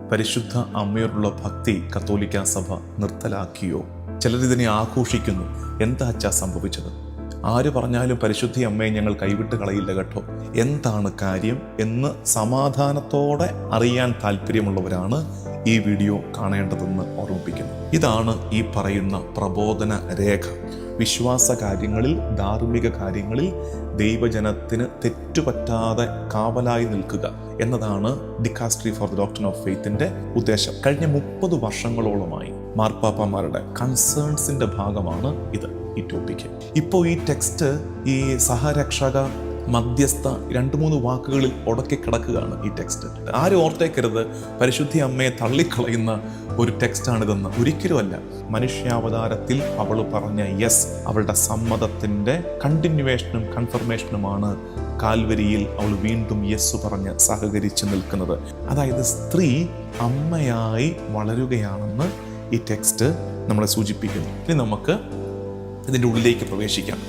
പരിശുദ്ധ അമ്മയോടുള്ള ഭക്തി കത്തോലിക്കാ സഭ നിർത്തലാക്കിയോ? ചിലരിതിനെ ആഘോഷിക്കുന്നു. എന്താ അച്ഛാ സംഭവിച്ചത്? ആര് പറഞ്ഞാലും പരിശുദ്ധ അമ്മയെ ഞങ്ങൾ കൈവിട്ട് കളയില്ല കേട്ടോ. എന്താണ് കാര്യം എന്ന് സമാധാനത്തോടെ അറിയാൻ താല്പര്യമുള്ളവരാണ് ഈ വീഡിയോ കാണേണ്ടതെന്ന് ഓർമ്മിപ്പിക്കുന്നു. ഇതാണ് ഈ പറയുന്ന പ്രബോധന രേഖ. വിശ്വാസ കാര്യങ്ങളിൽ, ധാർമ്മിക കാര്യങ്ങളിൽ ദൈവജനത്തിന് തെറ്റുപറ്റാതെ കാവലായി നിൽക്കുക എന്നതാണ് Dicastery for the Doctrine of ഫെയ്ത്തിന്റെ ഉദ്ദേശം. കഴിഞ്ഞ 30 വർഷങ്ങളോളമായി മാർപ്പാപ്പമാരുടെ കൺസേൺസിന്റെ ഭാഗമാണ് ഇത്, ഈ ടോപ്പിക്ക്. ഇപ്പോൾ ഈ ടെക്സ്റ്റ്, ഈ സഹരക്ഷക, മധ്യസ്ഥ 2-3 വാക്കുകളിൽ ഉടക്കി കിടക്കുകയാണ് ഈ ടെക്സ്റ്റ്. ആരും ഓർത്തേക്കരുത് പരിശുദ്ധി അമ്മയെ തള്ളിക്കളയുന്ന ഒരു ടെക്സ്റ്റാണിതെന്ന്. ഒരിക്കലുമല്ല. മനുഷ്യാവതാരത്തിൽ അവൾ പറഞ്ഞ യെസ്, അവളുടെ സമ്മതത്തിൻ്റെ കണ്ടിന്യൂവേഷനും കൺഫർമേഷനുമാണ് കാൽവരിയിൽ അവൾ വീണ്ടും യെസ് പറഞ്ഞ് സഹകരിച്ച് നിൽക്കുന്നത്. അതായത് സ്ത്രീ അമ്മയായി വളരുകയാണെന്ന് ഈ ടെക്സ്റ്റ് നമ്മളെ സൂചിപ്പിക്കുന്നു. ഇനി നമുക്ക് ഇതിൻ്റെ ഉള്ളിലേക്ക് പ്രവേശിക്കാം.